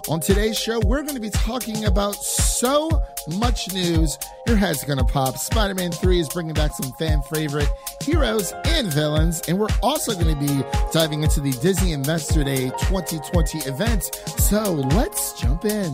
On today's show, we're going to be talking about so much news. Your head's going to pop. Spider-Man 3 is bringing back some fan favorite heroes and villains. And we're also going to be diving into the Disney Investor Day 2020 event. So let's jump in.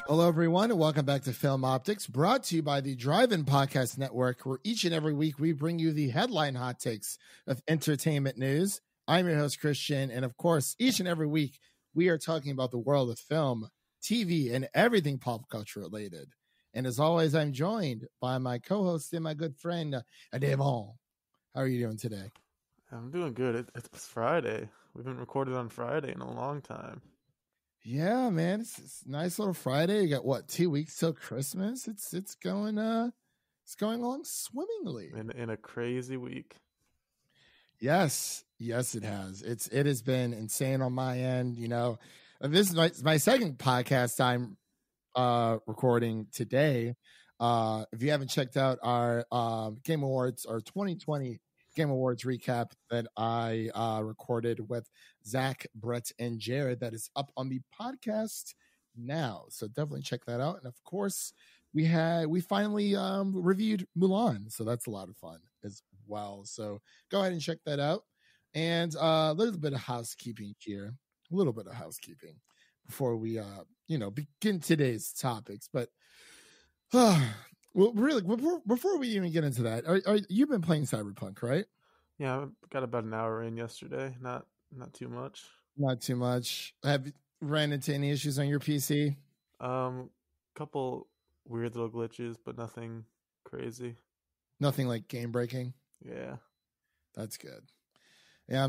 Hello, everyone, and welcome back to Film Optix, brought to you by the Drive-In Podcast Network, where each and every week we bring you the headline hot takes of entertainment news. I'm your host, Christian, and of course, each and every week we are talking about the world of film, TV, and everything pop culture related. And as always, I'm joined by my co-host and my good friend, Devin. How are you doing today? I'm doing good. It's Friday. We've been recorded on Friday in a long time. Yeah, man, it's a nice little Friday. You got what, 2 weeks till Christmas? It's going along swimmingly. In a crazy week. Yes, it has. It has been insane on my end. You know, this is my second podcast I'm recording today. If you haven't checked out our Game Awards, our 2020 Game Awards recap that I recorded with Zach, Brett, and Jared, that is up on the podcast now. So definitely check that out. And of course, we finally reviewed Mulan, so that's a lot of fun as well. So go ahead and check that out. And a little bit of housekeeping here, before we begin today's topics. But well, really, before we even get into that, you've been playing Cyberpunk, right? Yeah, I got about an hour in yesterday. Not too much. Not too much. Have you ran into any issues on your PC? Couple weird little glitches, but nothing crazy. Nothing like game breaking. Yeah, that's good. Yeah,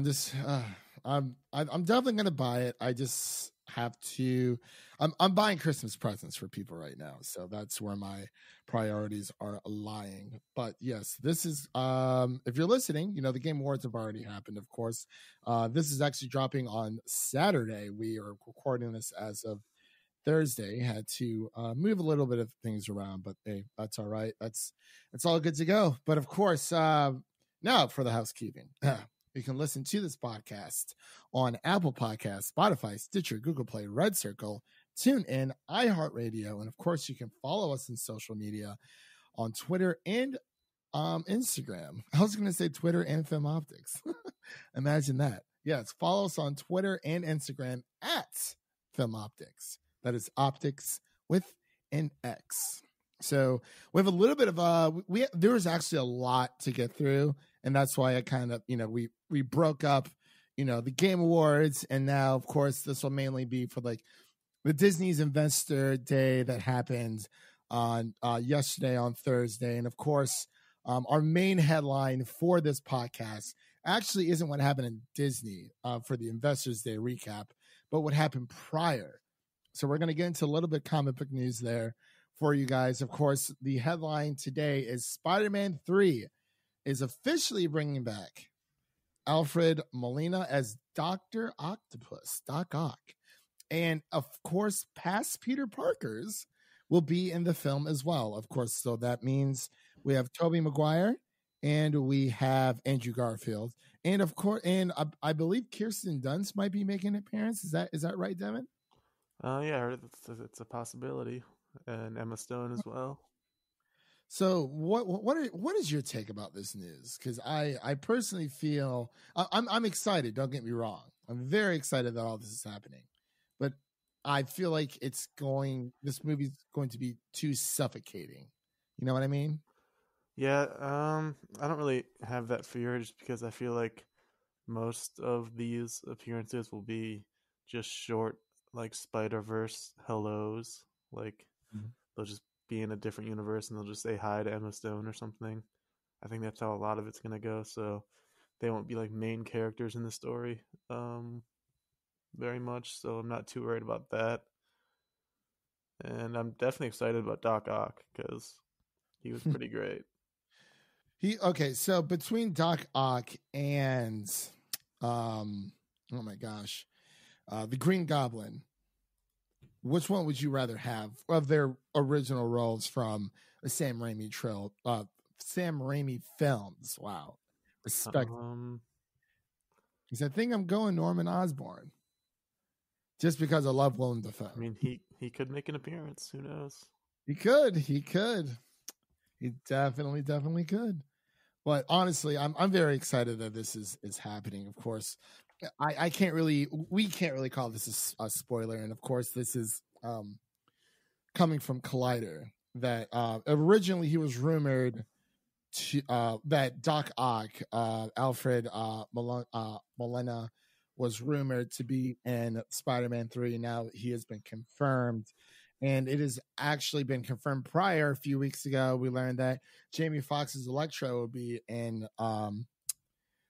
I'm definitely gonna buy it. I just have to. I'm buying Christmas presents for people right now, so that's where my priorities are lying. But yes, this is if you're listening, you know the Game Awards have already happened. Of course, this is actually dropping on Saturday. We are recording this as of Thursday. Had to move a little bit of things around, but hey, that's all right. It's all good to go. But of course, now for the housekeeping. You can listen to this podcast on Apple Podcasts, Spotify, Stitcher, Google Play, Red Circle, TuneIn, iHeart Radio, and of course, you can follow us on social media on Twitter and Instagram. I was going to say Twitter and Film Optix. Imagine that. Yes, follow us on Twitter and Instagram at Film Optix. That is Optics with an X. So we have a little bit of there was actually a lot to get through, and that's why I kind of we broke up the Game Awards, and now of course this will mainly be for like the Disney's Investor Day that happened on yesterday on Thursday, and of course our main headline for this podcast actually isn't what happened in Disney for the Investors Day recap, but what happened prior. So we're going to get into a little bit of comic book news there for you guys. Of course, the headline today is Spider-Man 3 is officially bringing back Alfred Molina as Dr. Octopus, Doc Ock. And of course, past Peter Parkers will be in the film as well. Of course, so that means we have Tobey Maguire and we have Andrew Garfield. And of course, and I believe Kirsten Dunst might be making an appearance. Is that right, Devin? Yeah, it's a possibility. And Emma Stone as well. So what is your take about this news? Because I personally feel I'm excited. Don't get me wrong. I'm very excited that all this is happening, but I feel like this movie's going to be too suffocating. You know what I mean? Yeah. I don't really have that fear just because I feel like most of these appearances will be just short, like Spider-Verse hellos, like. Mm-hmm. They'll just be in a different universe and they'll just say hi to Emma Stone or something. I think that's how a lot of it's going to go. So they won't be like main characters in the story very much. So I'm not too worried about that. And I'm definitely excited about Doc Ock because he was pretty great. So between Doc Ock and oh my gosh, The Green Goblin. Which one would you rather have of their original roles from the Sam Raimi Sam Raimi films? Wow, respect. Because I think I'm going Norman Osborn, just because I love Willem Dafoe. I mean, he could make an appearance. Who knows? He could. He definitely could. But honestly, I'm very excited that this is happening. Of course, we can't really call this a spoiler, and of course, this is coming from Collider. That originally he was rumored to that Doc Ock, Alfred Molina, was rumored to be in Spider-Man 3. Now he has been confirmed. And it has actually been confirmed prior. A few weeks ago, we learned that Jamie Foxx's Electro will be in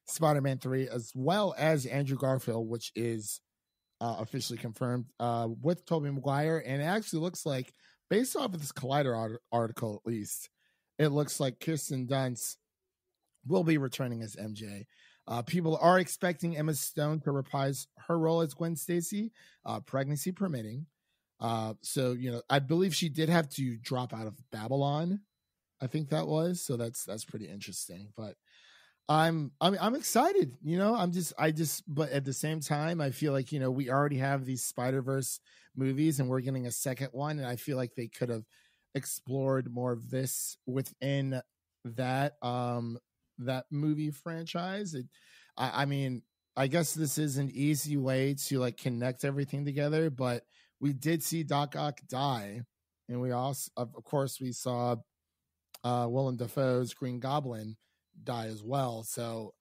Spider-Man 3, as well as Andrew Garfield, which is officially confirmed with Tobey Maguire. And it actually looks like, based off of this Collider article at least, it looks like Kirsten Dunst will be returning as MJ. People are expecting Emma Stone to reprise her role as Gwen Stacy, pregnancy permitting. So, I believe she did have to drop out of Babylon. I think that was, so that's pretty interesting, but I'm excited, but at the same time, I feel like, we already have these Spider-Verse movies and we're getting a second one. And I feel like they could have explored more of this within that, that movie franchise. I mean, I guess this is an easy way to like connect everything together, but we did see Doc Ock die, and we also, of course, we saw Willem Dafoe's Green Goblin die as well. So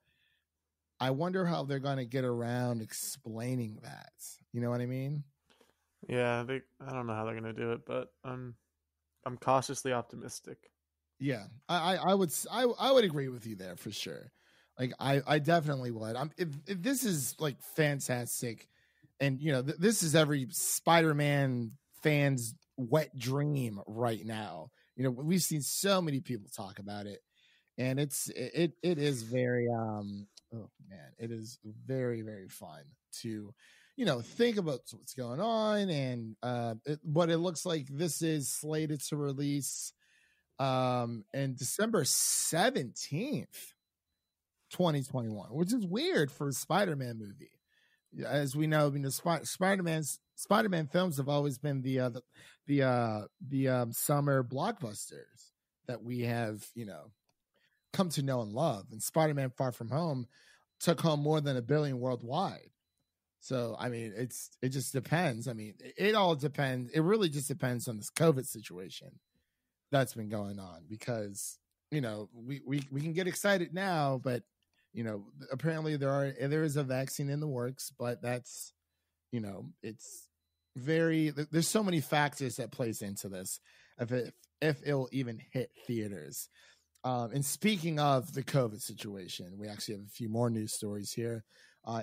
I wonder how they're going to get around explaining that. You know what I mean? Yeah, I don't know how they're going to do it, but I'm cautiously optimistic. Yeah, I would agree with you there for sure. Like I definitely would. If this is like fantastic. And, this is every Spider-Man fan's wet dream right now. We've seen so many people talk about it, and it is very, it is very, very fun to, think about what's going on. And, but it looks like this is slated to release in December 17th, 2021, which is weird for a Spider-Man movie. As we know, Spider-Man films have always been the summer blockbusters that we have, come to know and love. And Spider-Man: Far From Home took home more than $1 billion worldwide. So, I mean, it just depends. I mean, it all depends. It really just depends on this COVID situation that's been going on, because, we can get excited now, but apparently there is a vaccine in the works, but that's, it's there's so many factors that plays into this if it'll even hit theaters. And speaking of the COVID situation, we actually have a few more news stories here.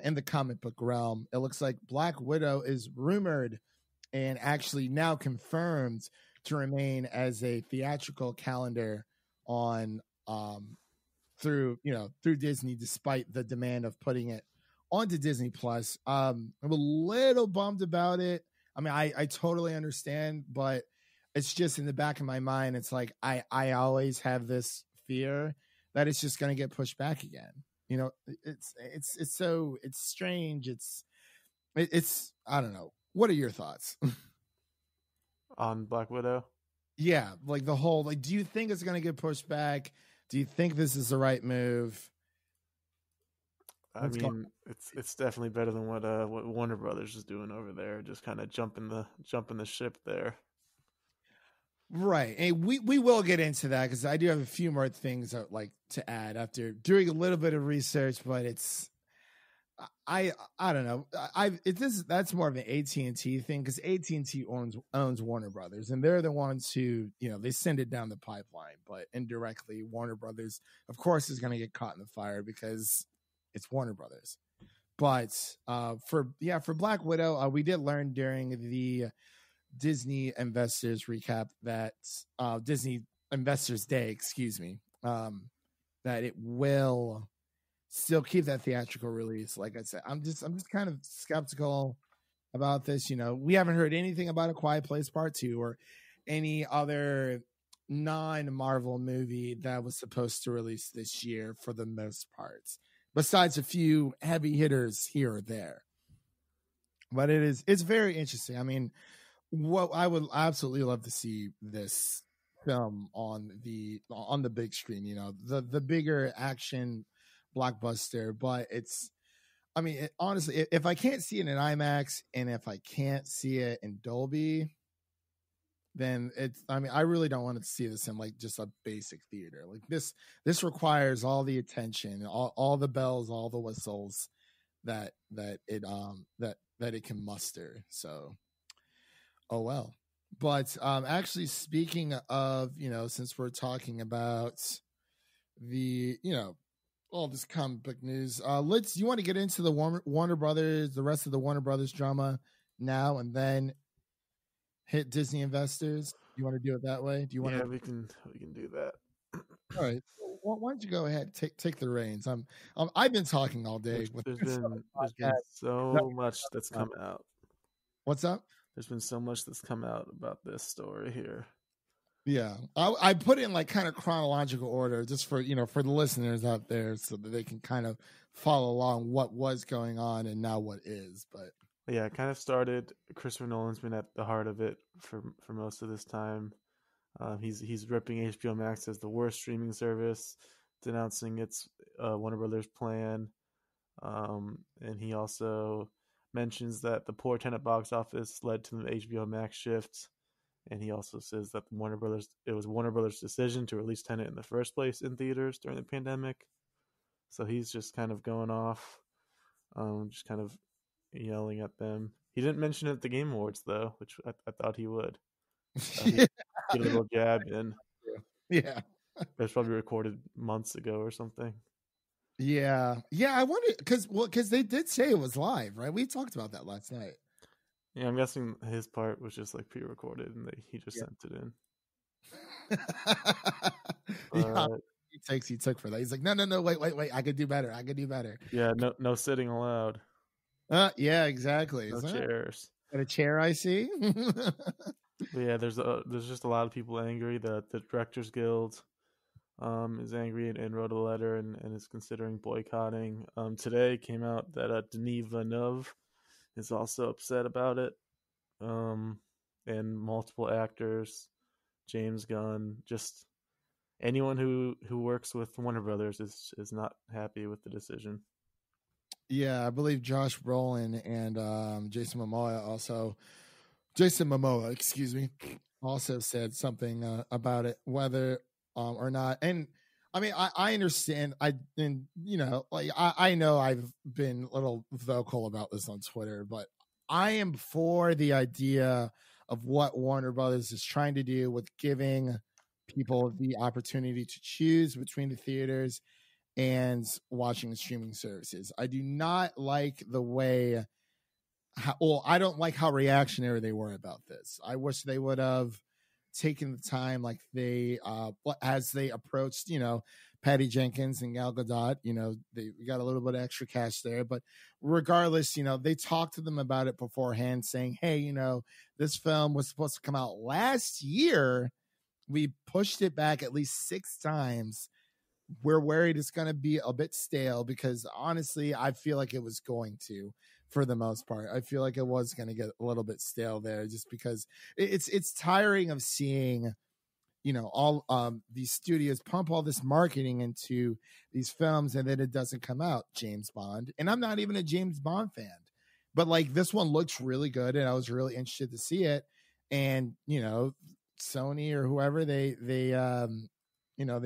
In the comic book realm, it looks like Black Widow is rumored and actually now confirmed to remain as a theatrical calendar on through Disney, despite the demand of putting it onto Disney Plus. I'm a little bummed about it. I mean, I totally understand, but it's just in the back of my mind. It's like, I always have this fear that it's just going to get pushed back again. It's strange. It's, I don't know. What are your thoughts on Black Widow? Yeah. Like the whole, do you think it's going to get pushed back? Do you think this is the right move? I mean, it's definitely better than what Warner Brothers is doing over there, just kind of jumping the ship there. Right, and we will get into that, because I do have a few more things I'd like to add after doing a little bit of research. But it's I don't know. That's more of an AT&T thing, because AT&T owns Warner Brothers, and they're the ones who, they send it down the pipeline. But indirectly, Warner Brothers, of course, is going to get caught in the fire because it's Warner Brothers. But for Black Widow, we did learn during the Disney Investors recap that Disney Investors Day, excuse me, that it will still keep that theatrical release. Like I said, I'm just kind of skeptical. about this. We haven't heard anything about A Quiet Place Part 2 or any other non-Marvel movie that was supposed to release this year for the most part, besides a few heavy hitters here or there. But it's very interesting. I mean, what I would absolutely love to see this film on the big screen, the bigger action blockbuster. But honestly, if I can't see it in IMAX and if I can't see it in Dolby, then I really don't want to see this in like just a basic theater. Like this requires all the attention, all the bells, all the whistles that it can muster. So, oh well. But actually, speaking of, since we're talking about the, all this comic book news, you want to get into the Warner Brothers, the rest of the Warner Brothers drama now, and then hit Disney investors? You want to do it that way? Do you want? Yeah, we can do that. All right. Why don't you go ahead, take the reins? I've been talking all day. There's been so much that's come out. What's up? There's been so much that's come out about this story here. Yeah, I put it in like kind of chronological order, just for for the listeners out there, so that they can kind of follow along what was going on and now what is. But yeah, it kind of started. Christopher Nolan's been at the heart of it for most of this time. He's ripping HBO Max as the worst streaming service, denouncing its Warner Brothers plan, and he also mentions that the poor tenant box office led to the HBO Max shift, and he also says that it was Warner Brothers' decision to release Tenet in the first place in theaters during the pandemic. So he's just kind of going off, just kind of yelling at them. He didn't mention it at the Game Awards though, which I thought he would. Get a little jab in. Yeah, it was probably recorded months ago or something. Yeah. I wonder because they did say it was live, right? We talked about that last night. Yeah, I'm guessing his part was just like pre-recorded and he just sent it in. He took for that. He's like, no, wait, I could do better. Yeah, no sitting allowed. Yeah, exactly. No chairs. Got a chair, I see. Yeah, there's just a lot of people angry. The Directors Guild is angry and wrote a letter and is considering boycotting. Today came out that Denis Villeneuve is also upset about it. And multiple actors, James Gunn, just anyone who works with Warner Brothers is not happy with the decision. Yeah, I believe Josh Brolin and Jason Momoa, also said something about it, whether or not. And I mean, I understand. I know I've been a little vocal about this on Twitter, but I am for the idea of what Warner Brothers is trying to do with giving people the opportunity to choose between the theaters and watching the streaming services. I do not like the way, I don't like how reactionary they were about this. I wish they would have taken the time, like they, as they approached, Patty Jenkins and Gal Gadot, they got a little bit of extra cash there, but regardless, they talked to them about it beforehand, saying, hey, this film was supposed to come out last year. We pushed it back at least 6 times. We're worried it's going to be a bit stale because honestly, I feel like it was going to, for the most part. I feel like it was going to get a little bit stale there just because it's tiring of seeing, all these studios pump all this marketing into these films and then it doesn't come out. James Bond. And I'm not even a James Bond fan, but like this one looks really good and I was really interested to see it. And, Sony or whoever, they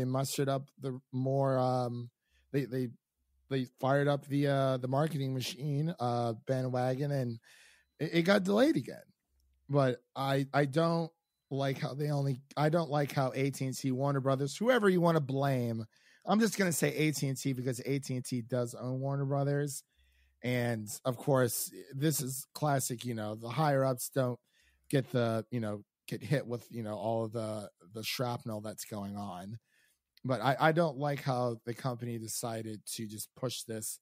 mustered up the more, they fired up the marketing machine, bandwagon, and it got delayed again. But I don't like how I don't like how AT&T, Warner Brothers, whoever you want to blame, I'm just going to say AT&T because AT&T does own Warner Brothers. And of course, this is classic, the higher ups don't get get hit with, all of the shrapnel that's going on. But I don't like how the company decided to just push this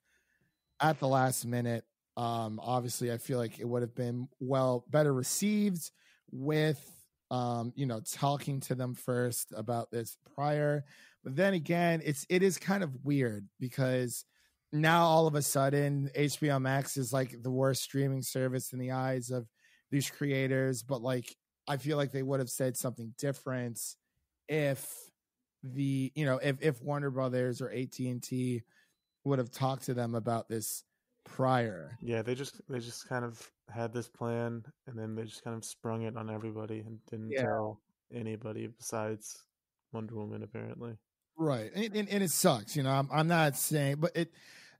at the last minute. Obviously, I feel like it would have been better received with talking to them first about this prior. But then again, it is kind of weird because now all of a sudden HBO Max is like the worst streaming service in the eyes of these creators. But like, I feel like they would have said something different if if Warner Brothers or AT&T would have talked to them about this prior. Yeah, they just kind of had this plan, and then they just kind of sprung it on everybody and didn't tell anybody besides Wonder Woman, apparently. Right, and it sucks. I'm not saying, but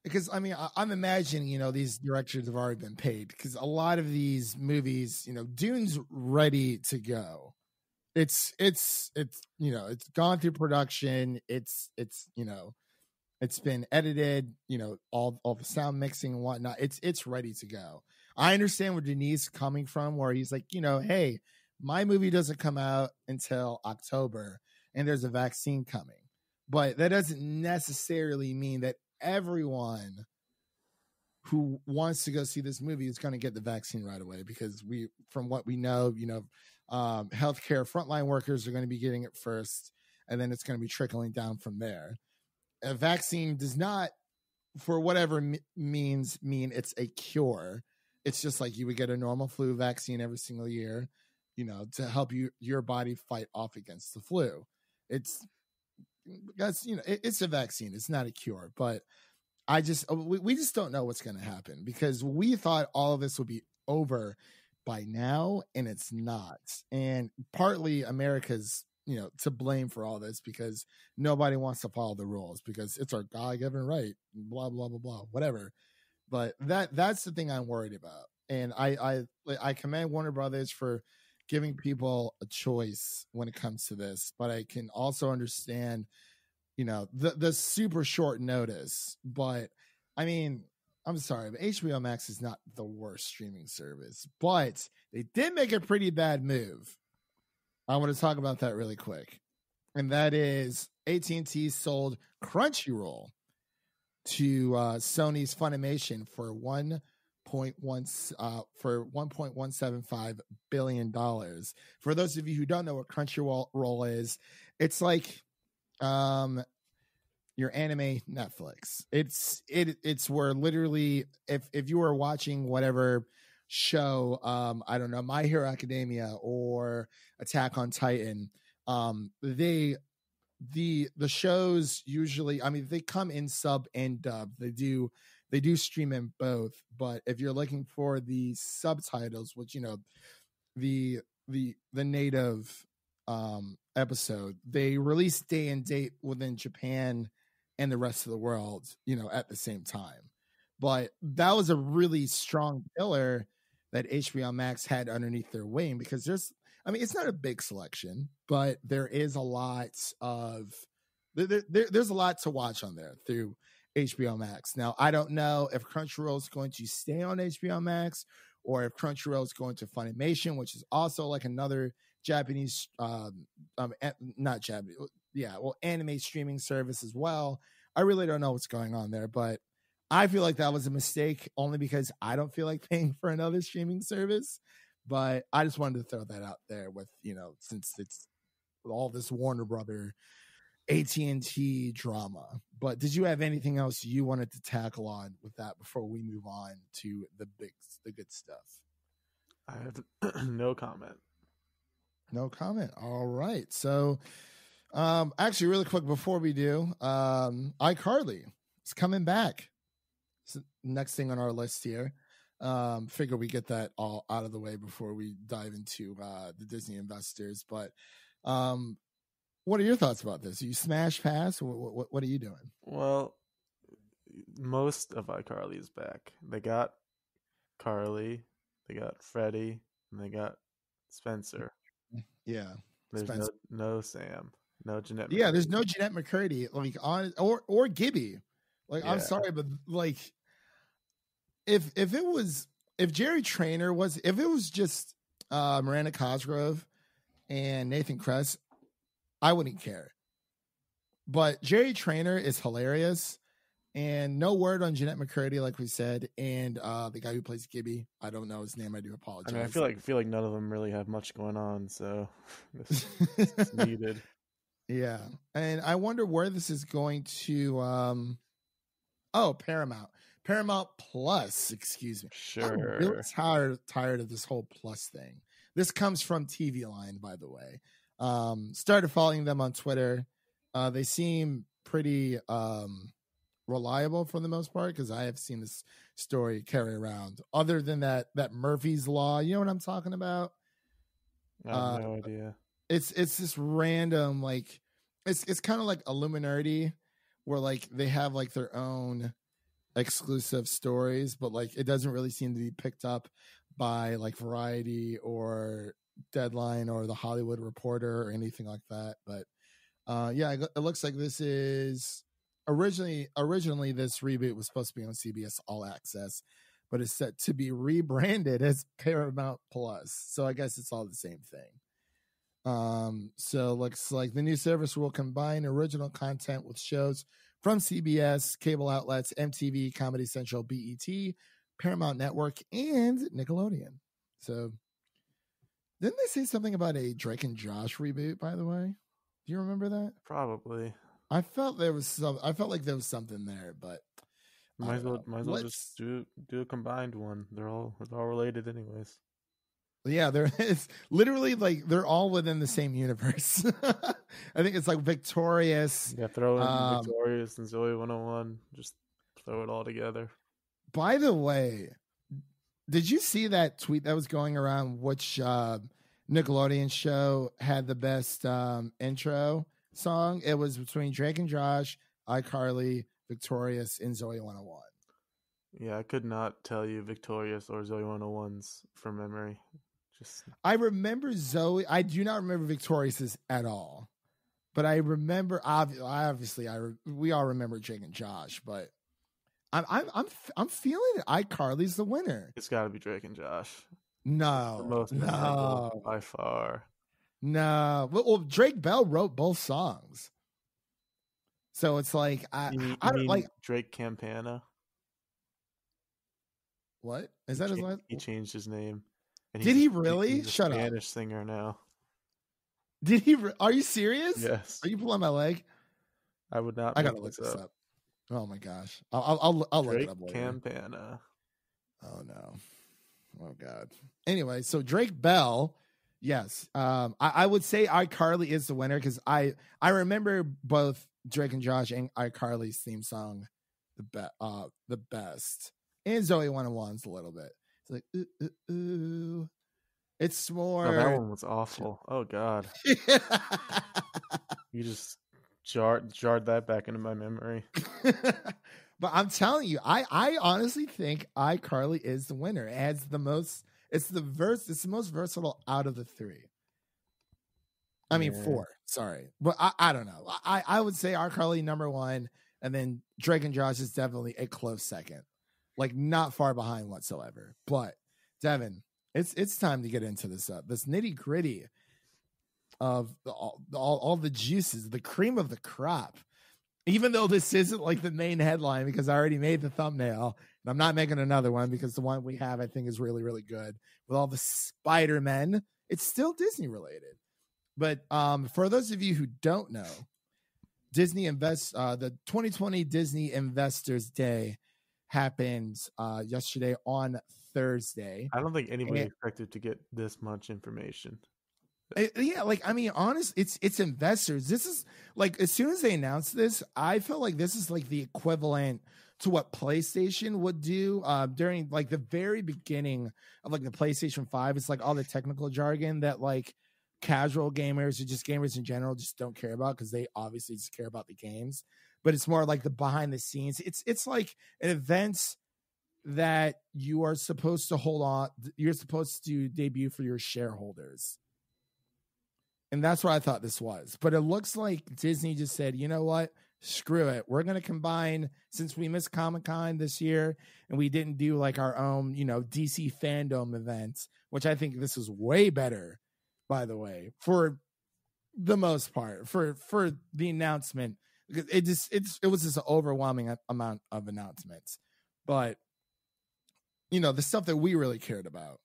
because I mean, I'm imagining these directors have already been paid because a lot of these movies, Dune's ready to go. It's gone through production. It's been edited, all the sound mixing and whatnot. It's ready to go. I understand where Denise is coming from, where he's like, hey, my movie doesn't come out until October and there's a vaccine coming. But that doesn't necessarily mean that everyone who wants to go see this movie is going to get the vaccine right away, because from what we know, healthcare frontline workers are going to be getting it first, and then it's going to be trickling down from there. A vaccine does not, for whatever mean it's a cure. It's just like you would get a normal flu vaccine every single year, to help your body fight off against the flu. It's a vaccine. It's not a cure, but we just don't know what's going to happen, because we thought all of this would be over by now, and it's not. And partly America's to blame for all this, because nobody wants to follow the rules, because it's our God-given right, blah, blah, blah, blah, whatever. But that's the thing I'm worried about. And I commend Warner Brothers for giving people a choice when it comes to this, but I can also understand, the super short notice. But I mean, I'm sorry, but HBO Max is not the worst streaming service, but they did make a pretty bad move. I want to talk about that really quick. And that is AT&T sold Crunchyroll to Sony's Funimation for $1.175 billion. For those of you who don't know what Crunchyroll is, it's like your anime Netflix. It's where literally if you were watching whatever show, I don't know, My Hero Academia or Attack on Titan, the shows usually, I mean, they come in sub and dub. They do stream in both, but if you're looking for the subtitles, which the native episode, they release day and date within Japan and the rest of the world, at the same time. But that was a really strong pillar that HBO Max had underneath their wing, because it's not a big selection, but there is a lot of there's a lot to watch on there through HBO Max. Now, I don't know if Crunchyroll is going to stay on HBO Max, or if Crunchyroll is going to Funimation, which is also like another Japanese, not Japanese, anime streaming service as well. I really don't know what's going on there, but I feel like that was a mistake, only because I don't feel like paying for another streaming service. But I just wanted to throw that out there with, since it's all this Warner Brother AT&T drama. But did you have anything else you wanted to tackle on with that before we move on to the good stuff? I have no comment. No comment. All right. So, actually, really quick before we do, iCarly is coming back. It's the next thing on our list here. Figure we get that all out of the way before we dive into the Disney investors. But what are your thoughts about this? Are you smash pass? What are you doing? Well, most of iCarly is back. They got Carly, they got Freddie, and they got Spencer. Yeah. There's no Sam, no Jeanette. Yeah, there's no Jeanette McCurdy, like or Gibby. Like, yeah. I'm sorry, but like, if Jerry Trainer if it was just Miranda Cosgrove and Nathan Kress, I wouldn't care. But Jerry Trainer is hilarious, And no word on Jeanette McCurdy, like we said, and the guy who plays Gibby. I don't know his name. I do apologize. I mean, I feel like none of them really have much going on, so this is needed. Yeah, and I wonder where this is going to. Paramount Plus. Excuse me. Sure. I'm really tired of this whole Plus thing. This comes from TV Line, by the way. Started following them on Twitter. They seem pretty reliable for the most part, because I have seen this story carry around. Other than that Murphy's Law, you know what I'm talking about? I have no idea. It's this random, like, it's kind of like Illuminati, where like they have like their own exclusive stories, but like it doesn't really seem to be picked up by like Variety or Deadline or the Hollywood Reporter or anything like that. But it looks like this is originally this reboot was supposed to be on CBS All Access, but it's set to be rebranded as Paramount Plus. So I guess it's all the same thing. So looks like the new service will combine original content with shows from CBS, cable outlets, MTV, Comedy Central, BET, Paramount Network, and Nickelodeon. So didn't they say something about a Drake and Josh reboot, by the way? Do you remember that? Probably. I felt like there was something there, but might as well just do a combined one. They're all related anyways. Yeah, it's literally like they're all within the same universe. I think it's like Victorious. Yeah, throw in Victorious and Zoe 101. Just throw it all together. By the way, did you see that tweet that was going around? Which Nickelodeon show had the best intro song? It was between Drake and Josh, iCarly, Victorious, and Zoe 101. Yeah, I could not tell you Victorious or Zoe 101's from memory. I remember Zoe. I do not remember Victorious's at all, but I remember we all remember Jake and Josh. But I'm feeling it. iCarly's the winner. It's got to be Drake and Josh. No, by far. No. Well, Drake Bell wrote both songs, so it's like I don't like Drake Campana. What is that? He changed his name. And did he really? Shut up. Spanish singer now. Did he? Are you serious? Yes. Are you pulling my leg? I would not. I gotta look this up. Oh my gosh! I'll look it up later. Campana. Oh no! Oh god. Anyway, so Drake Bell, yes. I would say iCarly is the winner because I remember both Drake and Josh and iCarly's theme song the best, and Zoe 101's a little bit. It's like ooh. It's more. Oh, that one was awful. Oh god. You just jarred that back into my memory. But I'm telling you, I honestly think iCarly is the winner. It has the most. It's the most versatile out of the three. I mean, 4. Sorry, but I don't know. I would say iCarly number 1, and then Drake and Josh is definitely a close second, like not far behind whatsoever. But Devin, it's time to get into this nitty gritty of all the juices, the cream of the crop. Even though this isn't like the main headline, because I already made the thumbnail, and I'm not making another one because the one we have I think is really, really good with all the Spider-Men. It's still Disney related. But for those of you who don't know, the 2020 Disney Investors Day happened yesterday on Thursday. I don't think anybody expected to get this much information. Yeah, like I mean, honestly, it's investors. This is like as soon as they announced this, I felt like this is like the equivalent to what PlayStation would do during like the very beginning of like the PlayStation 5. It's like all the technical jargon that like casual gamers or just gamers in general just don't care about because they obviously just care about the games. But it's more like the behind the scenes. It's like an event that you are supposed to hold on. You're supposed to debut for your shareholders. And that's what I thought this was. But it looks like Disney just said, you know what? Screw it. We're going to combine, since we missed Comic-Con this year and we didn't do like our own, DC fandom events, which I think this is way better, by the way, for the most part, for the announcement it was just an overwhelming amount of announcements. But the stuff that we really cared about,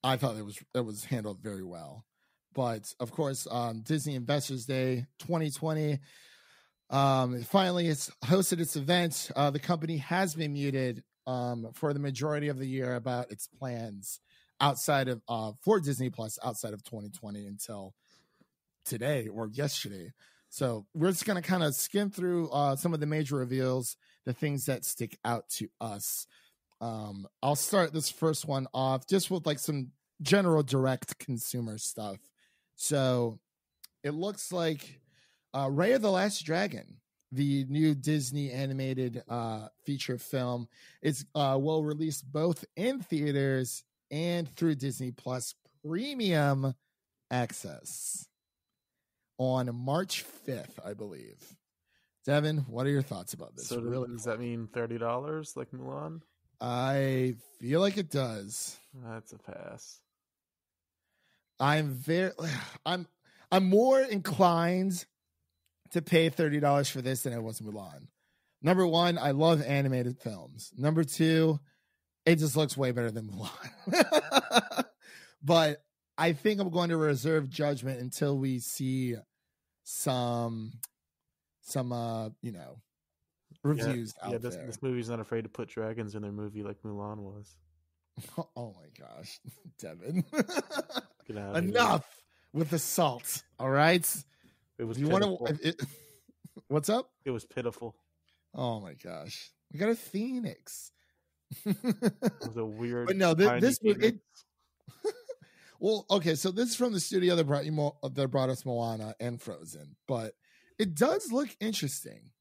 I thought it was handled very well. But of course, Disney Investors Day 2020 finally it's hosted its event. The company has been muted for the majority of the year about its plans outside of for Disney Plus outside of 2020 until today or yesterday. So we're just going to kind of skim through some of the major reveals, the things that stick out to us. I'll start this first one off just with like some general direct consumer stuff. So it looks like Raya the Last Dragon, the new Disney animated feature film, will release both in theaters and through Disney Plus Premium Access on March 5th, I believe. Devin, what are your thoughts about this? So does that mean $30 like Mulan? I feel like it does. That's a pass. I'm more inclined to pay $30 for this than I was Mulan. Number one, I love animated films. Number two, it just looks way better than Mulan. But I think I'm going to reserve judgment until we see some reviews out there. This movie's not afraid to put dragons in their movie like Mulan was. Oh my gosh, Devin. Get out Enough with the salt, all right? It was pitiful. What's up? It was pitiful. Oh my gosh. We got a phoenix. It was a weird. But no, this well, okay, so this is from the studio that brought us Moana and Frozen, but it does look interesting.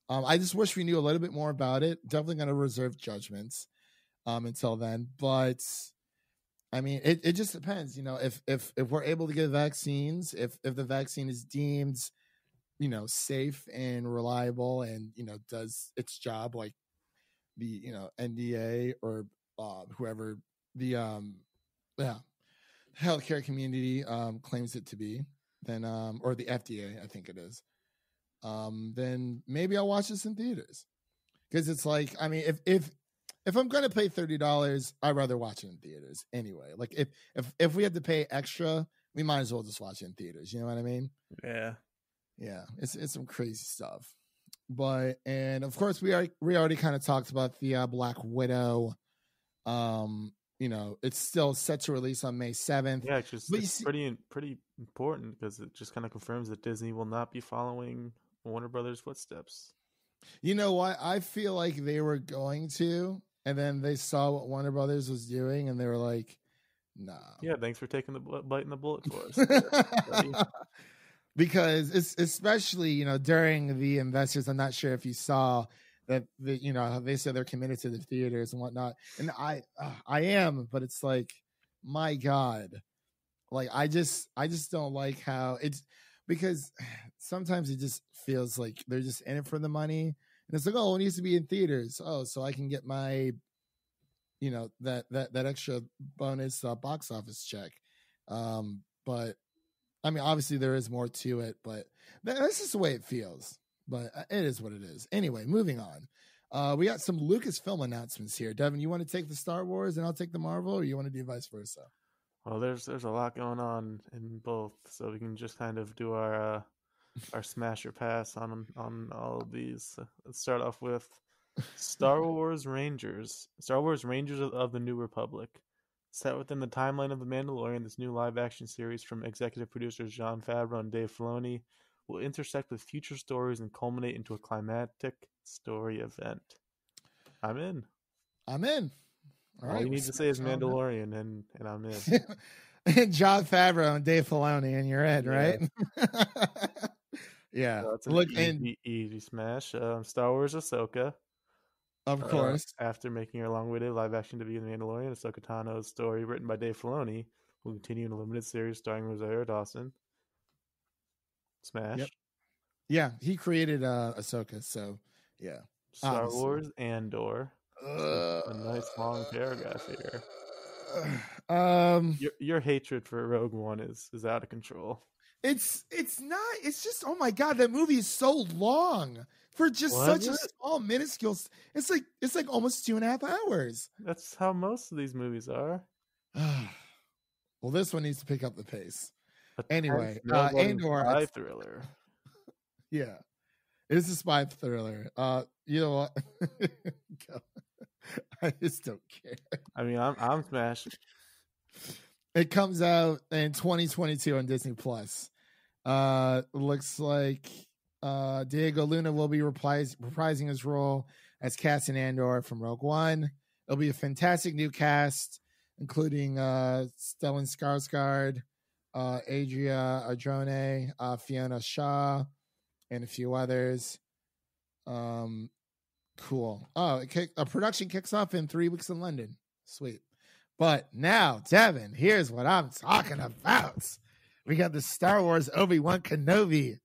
I just wish we knew a little bit more about it. Definitely going to reserve judgments until then. But I mean, it just depends. If we're able to get vaccines, if the vaccine is deemed, safe and reliable, and does its job like the NDA or whoever the healthcare community claims it to be, then or the FDA, I think it is. Then maybe I'll watch this in theaters, because it's like, I mean, if I'm going to pay $30, I'd rather watch it in theaters anyway. Like if we had to pay extra, we might as well just watch it in theaters. You know what I mean? Yeah. It's some crazy stuff. And of course we already kind of talked about the Black Widow. It's still set to release on May 7th. Yeah, it's pretty important, because it just kind of confirms that Disney will not be following Warner Brothers' footsteps. You know what? I feel like they were going to, and then they saw what Warner Brothers was doing, and they were like, "Nah." Yeah, thanks for taking the biting the bullet for us. Because it's especially during the investors, I'm not sure if you saw that they said they're committed to the theaters and whatnot, and I am, but it's like, my God, like I just don't like how it's, because sometimes it just feels like they're just in it for the money, and it's like, oh, it needs to be in theaters, so I can get my that extra bonus box office check. But I mean, obviously there is more to it, but that's just the way it feels. But it is what it is. Anyway, moving on. We got some Lucasfilm announcements here. Devin, you want to take the Star Wars and I'll take the Marvel, or you want to do vice versa? Well, there's a lot going on in both, so we can just kind of do our smash or pass on all of these. Let's start off with Star Wars Rangers. Star Wars Rangers of the New Republic. Set within the timeline of The Mandalorian, this new live-action series from executive producers Jon Favreau and Dave Filoni will intersect with future stories and culminate into a climactic story event. I'm in. All you need to say is Mandalorian, and I'm in. Jon Favreau and Dave Filoni, and you're in, right? Yeah. So it's an easy smash. Star Wars Ahsoka. Of course. After making her long-awaited live-action debut in The Mandalorian, Ahsoka Tano's story, written by Dave Filoni, will continue in a limited series starring Rosario Dawson. Smash. Yep. Yeah, he created Ahsoka, so yeah. Star Wars Andor. A nice long paragraph here. Your hatred for Rogue One is out of control. It's not. It's just, oh my god, that movie is so long for just such a small, minuscule. It's like almost 2.5 hours. That's how most of these movies are. Well, this one needs to pick up the pace. A Anyway, Andor spy thriller. Yeah, it's a spy thriller. You know what? I just don't care. I mean, I'm smashed. It comes out in 2022 on Disney Plus. Looks like Diego Luna will be reprising his role as Cassian Andor from Rogue One. It'll be a fantastic new cast, including Stellan Skarsgård, Adria Arjona, Fiona Shaw, and a few others. Cool. Oh, production kicks off in 3 weeks in London. Sweet. But now, Devin, here's what I'm talking about. We got the Star Wars Obi-Wan Kenobi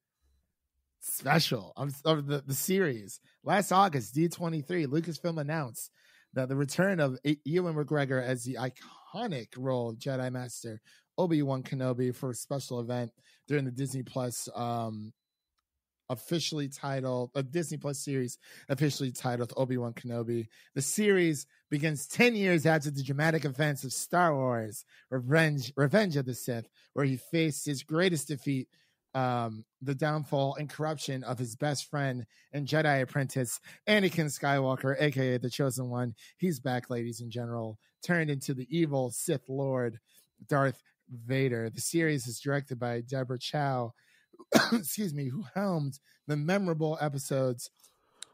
special of the series. Last August, D23, Lucasfilm announced that the return of Ewan McGregor as the iconic role of Jedi Master Obi-Wan Kenobi for a special event during the Disney Plus officially titled a Disney Plus series officially titled Obi-Wan Kenobi. The series begins 10 years after the dramatic events of Star Wars Revenge of the Sith, where he faced his greatest defeat, the downfall and corruption of his best friend and Jedi apprentice Anakin Skywalker, aka the Chosen One. He's back, ladies and gentlemen, turned into the evil Sith Lord Darth Vader. The series is directed by Deborah Chow, excuse me, who helmed the memorable episodes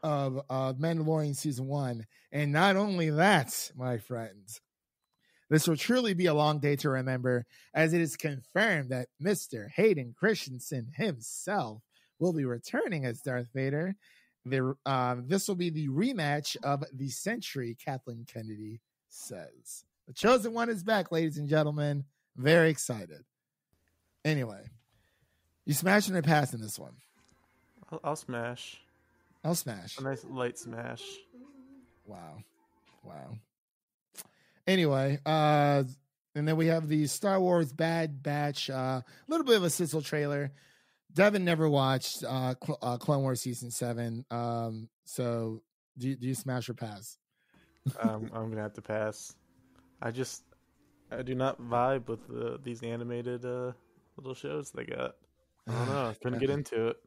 of Mandalorian Season 1. And not only that, my friends, this will truly be a long day to remember, as it is confirmed that Mr. Hayden Christensen himself will be returning as Darth Vader. This will be the rematch of the century, Kathleen Kennedy says. The Chosen One is back, ladies and gentlemen. Very excited. Anyway, you smashing or passing this one? I'll smash. I'll smash. A nice light smash. Wow. Anyway, and then we have the Star Wars Bad Batch, a little bit of a sizzle trailer. Devin never watched Clone Wars Season 7. So do you smash or pass? I'm going to have to pass. I do not vibe with these animated little shows they got. I don't know. I couldn't get into it.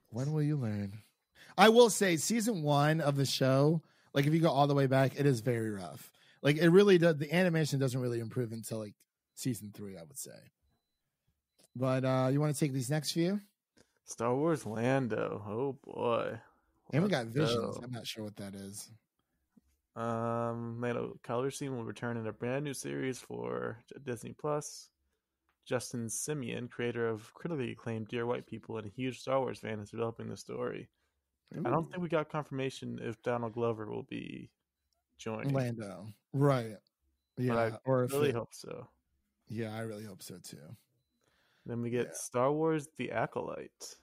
When will you learn? I will say season 1 of the show, like if you go all the way back, it is very rough. Like it really does. The animation doesn't really improve until like season 3, I would say. But you want to take these next few? Star Wars Lando. Oh boy. And we got Visions. I'm not sure what that is. Lando Calrissian will return in a brand new series for Disney Plus. Justin Simien, creator of critically acclaimed Dear White People and a huge Star Wars fan, is developing the story. Ooh. I don't think we got confirmation if Donald Glover will be joining Lando. Right. Yeah. But I really hope so. Yeah, I really hope so too. Then we get Star Wars The Acolyte.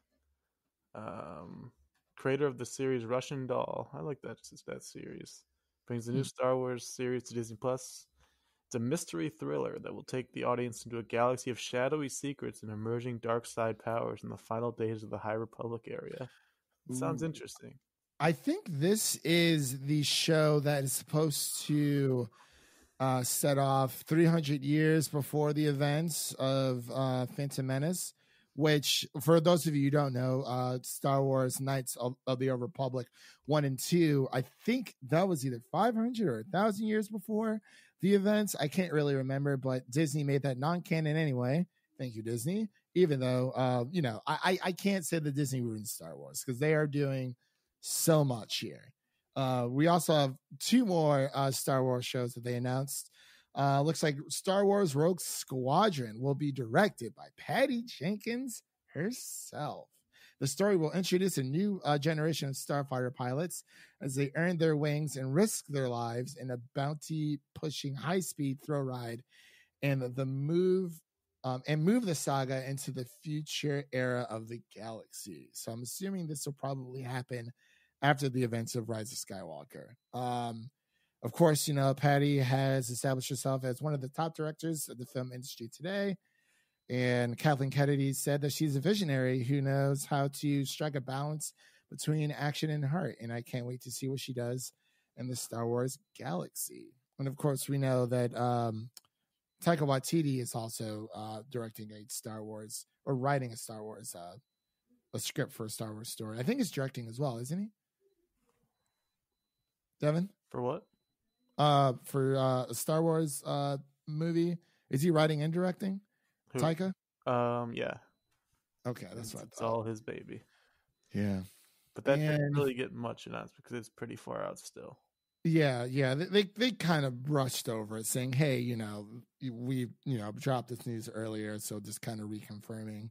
Creator of the series Russian Doll. I like that series. Brings the new Star Wars series to Disney Plus. It's a mystery thriller that will take the audience into a galaxy of shadowy secrets and emerging dark side powers in the final days of the High Republic area. It sounds interesting. I think this is the show that is supposed to set off 300 years before the events of Phantom Menace, which, for those of you who don't know, Star Wars Knights of the Old Republic 1 and 2, I think that was either 500 or 1,000 years before the events. I can't really remember, but Disney made that non-canon anyway. Thank you, Disney. Even though, I can't say that Disney ruined Star Wars because they are doing so much here. We also have 2 more Star Wars shows that they announced. Looks like Star Wars Rogue Squadron will be directed by Patty Jenkins herself. The story will introduce a new generation of starfighter pilots as they earn their wings and risk their lives in a bounty-pushing high-speed thrill ride, and move the saga into the future era of the galaxy. So I'm assuming this will probably happen after the events of Rise of Skywalker. Of course, Patty has established herself as one of the top directors of the film industry today. And Kathleen Kennedy said that she's a visionary who knows how to strike a balance between action and heart. And I can't wait to see what she does in the Star Wars galaxy. And of course, we know that Taika Waititi is also directing a Star Wars, or writing a Star Wars, a script for a Star Wars story. I think he's directing as well, isn't he? Devin? For what? For a Star Wars movie. Is he writing and directing? Who? Taika? Yeah. Okay, that's what I thought. It's all his baby. Yeah. But that didn't really get much announced because it's pretty far out still. Yeah. They kind of brushed over it, saying, hey, we dropped this news earlier, so just kind of reconfirming.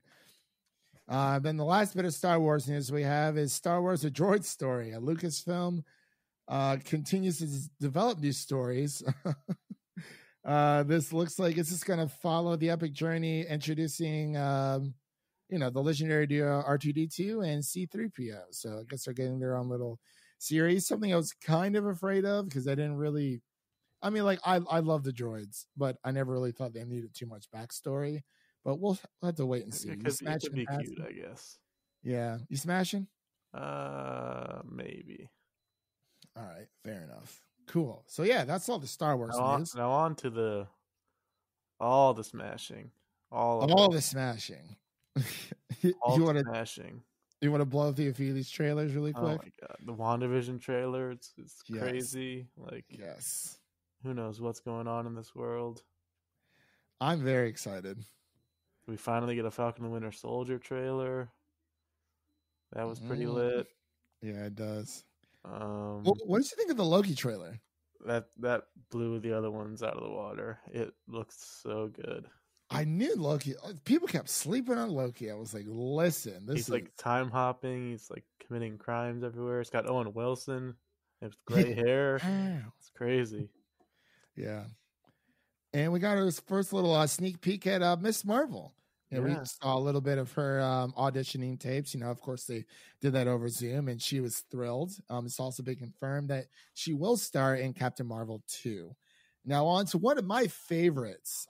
Then the last bit of Star Wars news we have is Star Wars: A Droid Story. A Lucasfilm continues to develop new stories. This looks like it's just going to follow the epic journey, introducing, the legendary duo R2-D2 and C-3PO. So I guess they're getting their own little series. Something I was kind of afraid of because I didn't really. I mean, like I love the droids, but I never really thought they needed too much backstory. But we'll have to wait and see. It could be cute, I guess. Yeah, you smashing? Maybe. All right, fair enough. Cool. So yeah, that's all the Star Wars news. Now on to all the smashing. All the smashing. Smashing. You want to blow through a few of these trailers really quick? Oh my god, the WandaVision trailer, it's Yes. crazy. Like, yes. Who knows what's going on in this world? I'm very excited. We finally get a Falcon and Winter Soldier trailer. That was pretty lit. Yeah, it does. What did you think of the Loki trailer? That blew the other ones out of the water. It looks so good. I knew Loki. People kept sleeping on Loki. I was like, listen, he's like time hopping. He's like committing crimes everywhere. It's got Owen Wilson with gray hair. It's crazy. Yeah. And we got our first little sneak peek at Miss Marvel. We saw a little bit of her auditioning tapes. Of course, they did that over Zoom, and she was thrilled. It's also been confirmed that she will star in Captain Marvel 2. Now, on to one of my favorites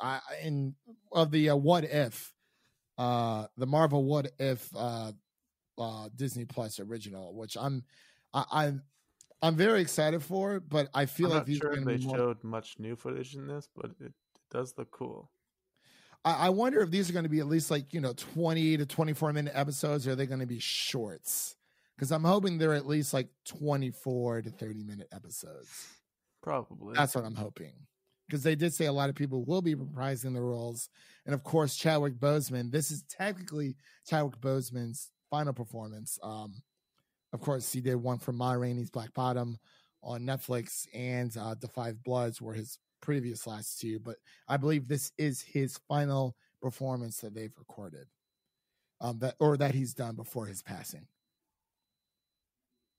of the What If, the Marvel What If Disney Plus original, which I'm very excited for, but I feel I'm like not sure they showed much new footage in this, but it does look cool. I wonder if these are going to be at least 20 to 24-minute episodes, or are they going to be shorts? Because I'm hoping they're at least 24 to 30-minute episodes. Probably. That's what I'm hoping. Because they did say a lot of people will be reprising the roles. And, of course, Chadwick Boseman. This is technically Chadwick Boseman's final performance. Of course, he did one for Ma Rainey's Black Bottom on Netflix, and The Five Bloods were his previous last two, but I believe this is his final performance that they've recorded, that he's done before his passing.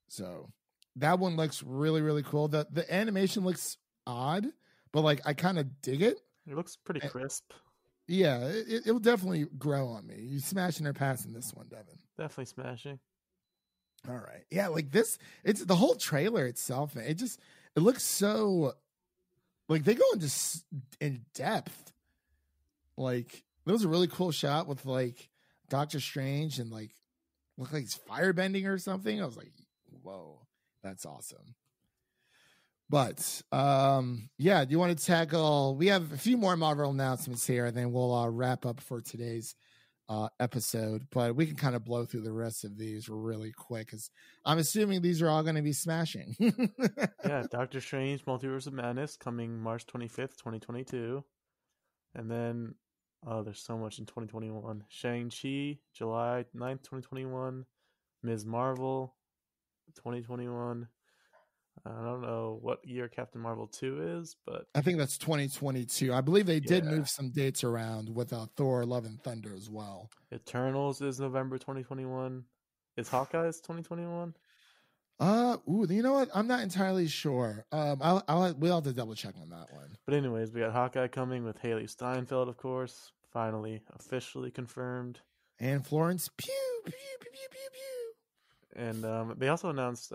So that one looks really, really cool. The animation looks odd, but I kind of dig it. It looks pretty crisp. Yeah, it will definitely grow on me. You smashing or passing this one, Devin? Definitely smashing. All right, yeah, this. It's the whole trailer itself. It looks so. They go into in depth. There was a really cool shot with Doctor Strange and look like he's firebending or something. I was like, whoa, that's awesome. But yeah, do you want to tackle? We have a few more Marvel announcements here, and then we'll wrap up for today's episode. But we can kind of blow through the rest of these really quick, because I'm assuming these are all going to be smashing. Yeah, Doctor Strange Multiverse of Madness coming March 25th, 2022. And then there's so much in 2021. Shang-Chi July 9th, 2021. Ms. Marvel 2021. I don't know what year Captain Marvel 2 is, but I think that's 2022. I believe they did move some dates around with Thor Love and Thunder as well. Eternals is November 2021. Is Hawkeye's 2021? You know what? I'm not entirely sure. We'll have to double check on that one. But anyways, we got Hawkeye coming with Haley Steinfeld, of course, finally officially confirmed. And Florence Pugh, pew, pew, pew, pew, pew. And they also announced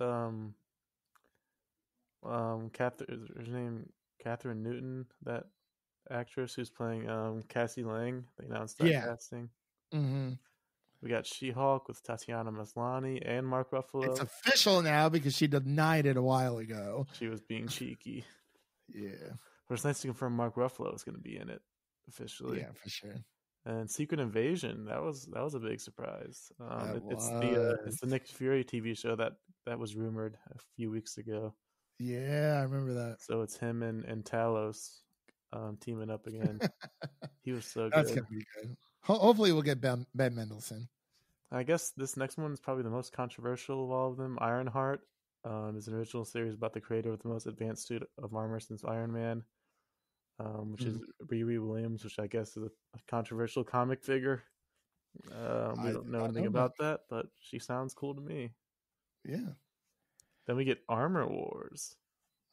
Catherine Newton, that actress who's playing Cassie Lang. They announced that Yeah. casting. Mm-hmm. We got She-Hulk with Tatiana Maslany and Mark Ruffalo. It's official now because she denied it a while ago. She was being cheeky. Yeah. But it's nice to confirm Mark Ruffalo is going to be in it officially. Yeah, for sure. And Secret Invasion, that was a big surprise. It's the Nick Fury TV show that was rumored a few weeks ago. Yeah, I remember that. So it's him and Talos teaming up again. He was so good. That's gonna be good. Hopefully, we'll get Ben Mendelsohn. I guess this next one is probably the most controversial of all of them. Ironheart is an original series about the creator of the most advanced suit of armor since Iron Man, which is Riri Williams, which I guess is a controversial comic figure. We don't know anything about that, but she sounds cool to me. Yeah. Then we get Armor Wars.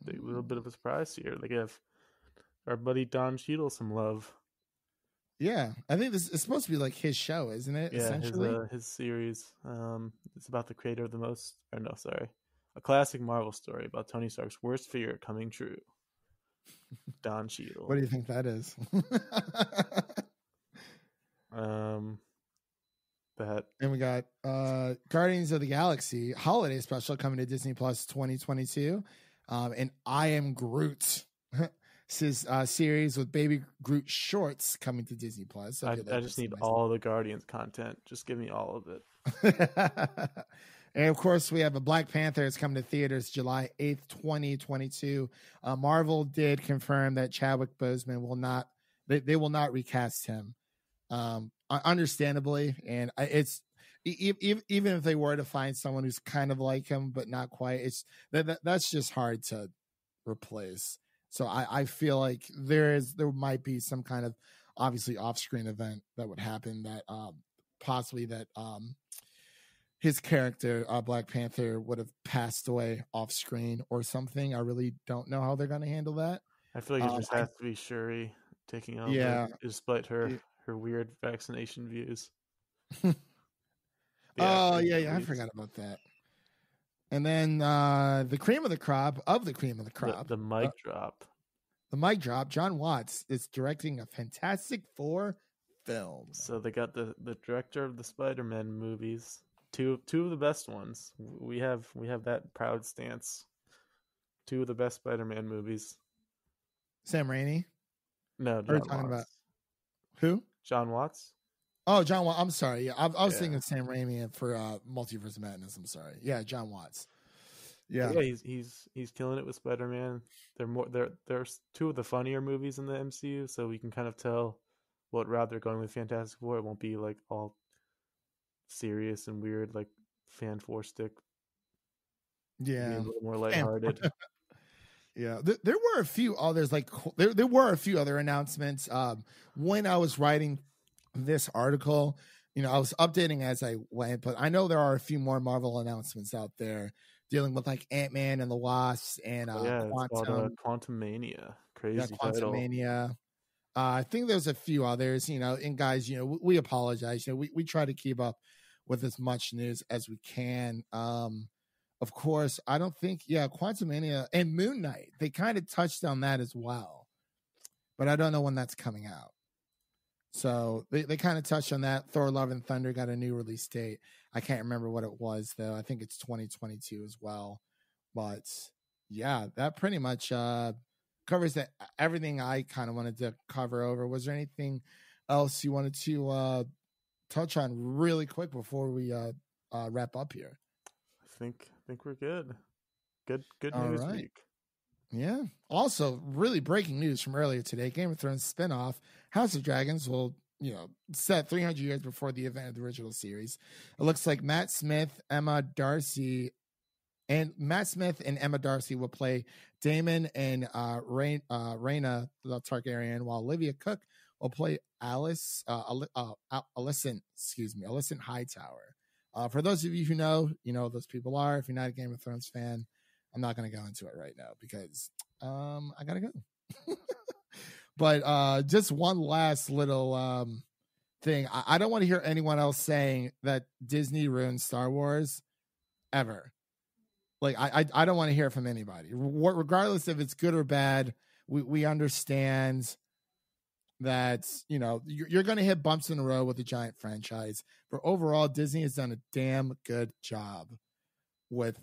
A little bit of a surprise here. They give our buddy Don Cheadle some love. Yeah, I think this is supposed to be like his show, isn't it? Yeah, essentially, his series. It's about the creator of a classic Marvel story about Tony Stark's worst fear coming true. Don Cheadle. What do you think that is? And we got Guardians of the Galaxy holiday special coming to Disney Plus 2022, and I Am Groot. This is series with Baby Groot shorts coming to Disney Plus. I just need all the Guardians content. Just give me all of it. And of course, we have a Black Panther. It's coming to theaters July 8th, 2022. Marvel did confirm that Chadwick Boseman will not. They will not recast him. Understandably, and it's even if they were to find someone who's kind of like him but not quite, it's that's just hard to replace. So I feel like there might be some kind of obviously off-screen event that would happen that possibly that his character Black Panther would have passed away off-screen or something. I really don't know how they're going to handle that. I feel like it just has to be Shuri taking over, despite her weird vaccination views. I forgot about that. And then the cream of the crop. The mic drop. The mic drop. John Watts is directing a Fantastic Four film. So they got the director of the Spider-Man movies. Two of the best ones. We have that proud stance. Two of the best Spider-Man movies. Sam Raimi? No, John Watts. About who? John Watts. Oh, John Watts. I'm sorry. Yeah, I was thinking Sam Raimi for Multiverse of Madness. I'm sorry. Yeah, John Watts. Yeah, he's killing it with Spider-Man. They're two of the funnier movies in the MCU, so we can kind of tell what route they're going with Fantastic Four. It won't be like all serious and weird like Fan Four stick. Yeah, a little more lighthearted. Yeah, there were a few others. Like there were a few other announcements. When I was writing this article, I was updating as I went, but I know there are a few more Marvel announcements out there dealing with like Ant-Man and the Wasp and Quantumania. Crazy Quantumania. I think there's a few others. And guys, we apologize. We try to keep up with as much news as we can. Of course, I don't think, Quantumania and Moon Knight, they kind of touched on that as well. But I don't know when that's coming out. So they kind of touched on that. Thor Love and Thunder got a new release date. I can't remember what it was, though. I think it's 2022 as well. But, yeah, that pretty much covers everything I kind of wanted to cover over. Was there anything else you wanted to touch on really quick before we wrap up here? I think we're good. Good news week. Yeah. Also, really breaking news from earlier today. Game of Thrones spinoff House of Dragons will, set 300 years before the event of the original series. It looks like Matt Smith and Emma Darcy will play Daemon and Rhaena the Targaryen, while Olivia Cook will play Alicent Hightower. For those of you who know, those people are. If you're not a Game of Thrones fan, I'm not going to go into it right now because I got to go. But just one last little thing. I don't want to hear anyone else saying that Disney ruined Star Wars ever. Like, I don't want to hear from anybody. Regardless if it's good or bad, we understand that, you know, you're going to hit bumps in the road with a giant franchise, but overall Disney has done a damn good job with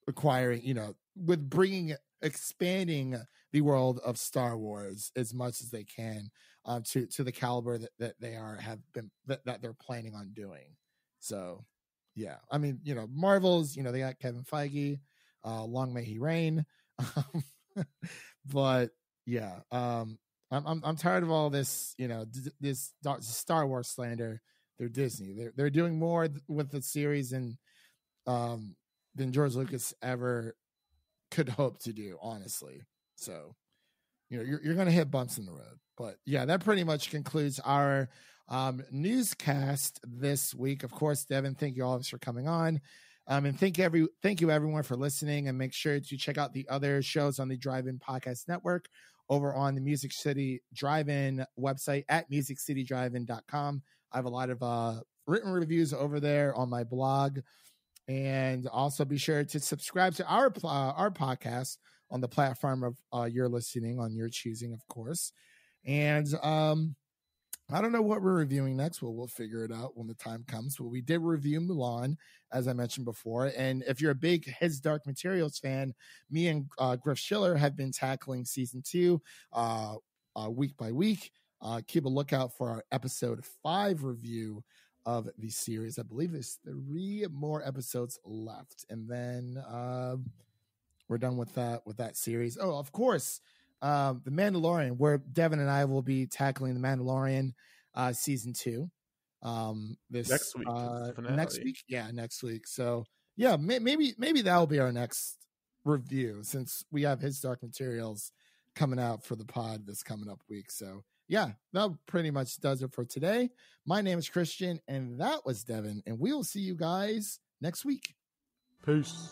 acquiring, you know, with expanding the world of Star Wars as much as they can to the caliber that they that they're planning on doing. So yeah, I mean, you know, Marvel's, you know, they got Kevin Feige, long may he reign. But yeah, I'm tired of all this, you know, this Star Wars slander. They're Disney. They're doing more with the series than George Lucas ever could hope to do, honestly. So, you know, you're going to hit bumps in the road. But yeah, that pretty much concludes our newscast this week. Of course, Devin, thank you all for coming on. And thank you everyone for listening, and make sure to check out the other shows on the Drive-In Podcast Network over on the Music City Drive-In website at musiccitydrivein.com. I have a lot of written reviews over there on my blog, and also be sure to subscribe to our podcast on the platform of you're listening on your choosing, of course. And I don't know what we're reviewing next. We'll figure it out when the time comes. But we did review Mulan, as I mentioned before. And if you're a big His Dark Materials fan, me and Griff Schiller have been tackling season 2 week by week. Keep a lookout for our episode 5 review of the series. I believe there's 3 more episodes left. And then we're done with that series. Oh, of course. The Mandalorian, where Devin and I will be tackling the Mandalorian season 2 this next week. Next week. So yeah, maybe that'll be our next review, since we have His Dark Materials coming out for the pod this coming up week. So yeah, that pretty much does it for today. My name is Christian, and that was Devin, and we will see you guys next week. Peace.